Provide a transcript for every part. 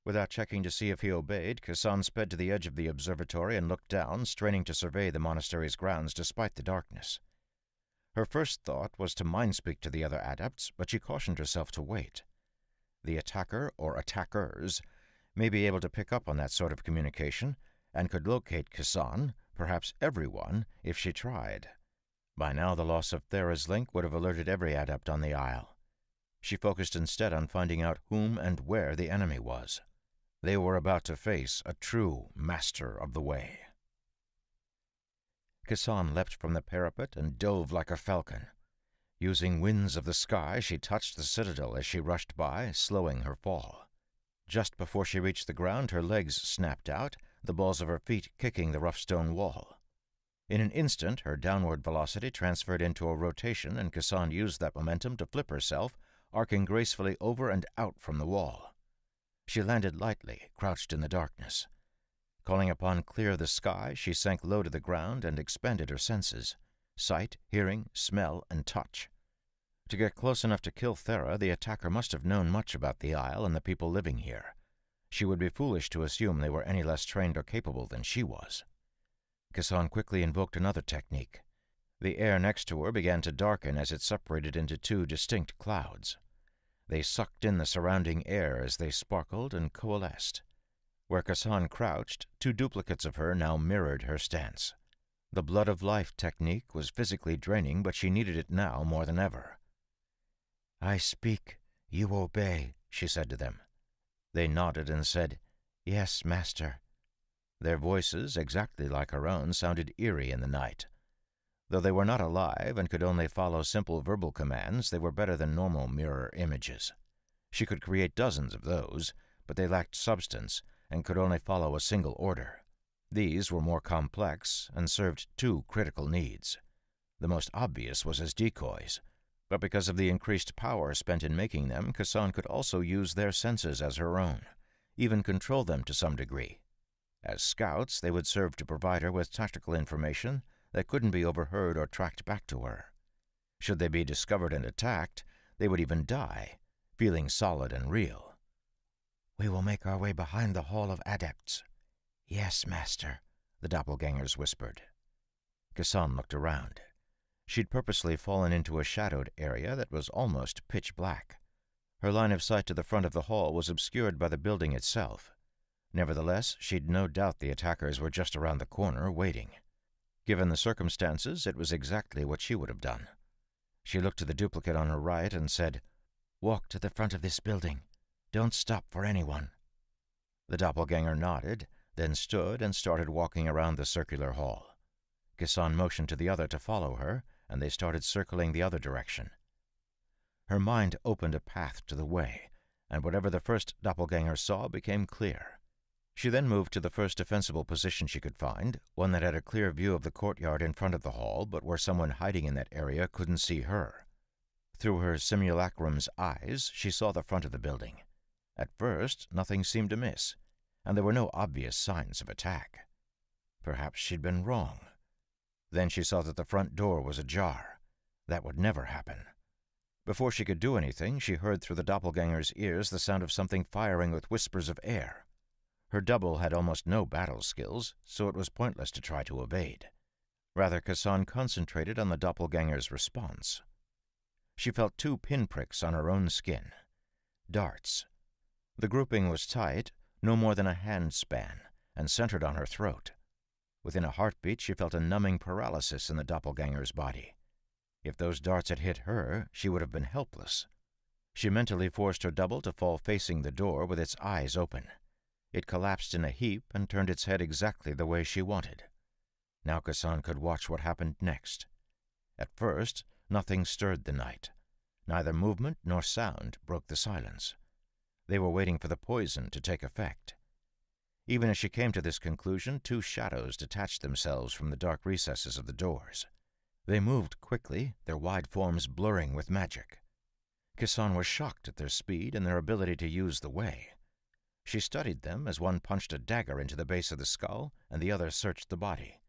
Without checking to see if he obeyed, Kassan sped to the edge of the observatory and looked down, straining to survey the monastery's grounds despite the darkness. Her first thought was to mind-speak to the other adepts, but she cautioned herself to wait. The attacker or attackers may be able to pick up on that sort of communication and could locate Kassan, perhaps everyone, if she tried. By now the loss of Thera's link would have alerted every adept on the isle. She focused instead on finding out whom and where the enemy was. They were about to face a true master of the way. Kassan leapt from the parapet and dove like a falcon. Using winds of the sky, she touched the citadel as she rushed by, slowing her fall. Just before she reached the ground, her legs snapped out, the balls of her feet kicking the rough stone wall. In an instant, her downward velocity transferred into a rotation, and Kassan used that momentum to flip herself, arcing gracefully over and out from the wall. She landed lightly, crouched in the darkness. Calling upon clear the sky, she sank low to the ground and expanded her senses: sight, hearing, smell, and touch. To get close enough to kill Thera, the attacker must have known much about the isle and the people living here. She would be foolish to assume they were any less trained or capable than she was. Kassan quickly invoked another technique. The air next to her began to darken as it separated into two distinct clouds. They sucked in the surrounding air as they sparkled and coalesced. Where Kassan crouched, two duplicates of her now mirrored her stance. The blood of life technique was physically draining, but she needed it now more than ever. "I speak, you obey," she said to them. They nodded and said, "Yes, Master." Their voices, exactly like her own, sounded eerie in the night. Though they were not alive and could only follow simple verbal commands, they were better than normal mirror images. She could create dozens of those, but they lacked substance and could only follow a single order. These were more complex and served two critical needs. The most obvious was as decoys, but because of the increased power spent in making them, Kassan could also use their senses as her own, even control them to some degree. As scouts, they would serve to provide her with tactical information that couldn't be overheard or tracked back to her. Should they be discovered and attacked, they would even die, feeling solid and real. "We will make our way behind the Hall of Adepts." "Yes, Master," the doppelgangers whispered. Kassan looked around. She'd purposely fallen into a shadowed area that was almost pitch black. Her line of sight to the front of the hall was obscured by the building itself. Nevertheless, she'd no doubt the attackers were just around the corner, waiting. Given the circumstances, it was exactly what she would have done. She looked to the duplicate on her right and said, "Walk to the front of this building. Don't stop for anyone." The doppelganger nodded, then stood and started walking around the circular hall. Kassan motioned to the other to follow her, and they started circling the other direction. Her mind opened a path to the way, and whatever the first doppelganger saw became clear. She then moved to the first defensible position she could find, one that had a clear view of the courtyard in front of the hall, but where someone hiding in that area couldn't see her. Through her simulacrum's eyes, she saw the front of the building. At first, nothing seemed amiss, and there were no obvious signs of attack. Perhaps she'd been wrong. Then she saw that the front door was ajar. That would never happen. Before she could do anything, she heard through the doppelganger's ears the sound of something firing with whispers of air. Her double had almost no battle skills, so it was pointless to try to evade. Rather, Kassan concentrated on the doppelganger's response. She felt two pinpricks on her own skin. Darts. The grouping was tight, no more than a hand span, and centered on her throat. Within a heartbeat, she felt a numbing paralysis in the doppelganger's body. If those darts had hit her, she would have been helpless. She mentally forced her double to fall facing the door with its eyes open. It collapsed in a heap and turned its head exactly the way she wanted. Now Kassan could watch what happened next. At first, nothing stirred the night. Neither movement nor sound broke the silence. They were waiting for the poison to take effect. Even as she came to this conclusion, two shadows detached themselves from the dark recesses of the doors. They moved quickly, their wide forms blurring with magic. Kassan was shocked at their speed and their ability to use the way. She studied them as one punched a dagger into the base of the skull and the other searched the body.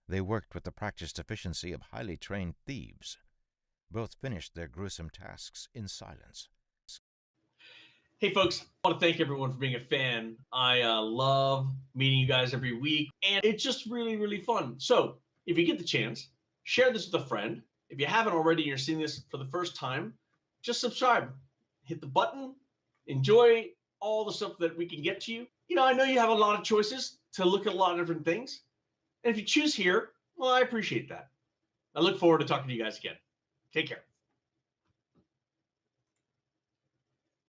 They worked with the practiced efficiency of highly trained thieves. Both finished their gruesome tasks in silence. Hey, folks, I want to thank everyone for being a fan. I love meeting you guys every week, and it's just really, really fun. So, if you get the chance, share this with a friend. If you haven't already and you're seeing this for the first time, just subscribe. Hit the button. Enjoy all the stuff that we can get to you. I know you have a lot of choices to look at a lot of different things. And if you choose here, well, I appreciate that. I look forward to talking to you guys again. Take care.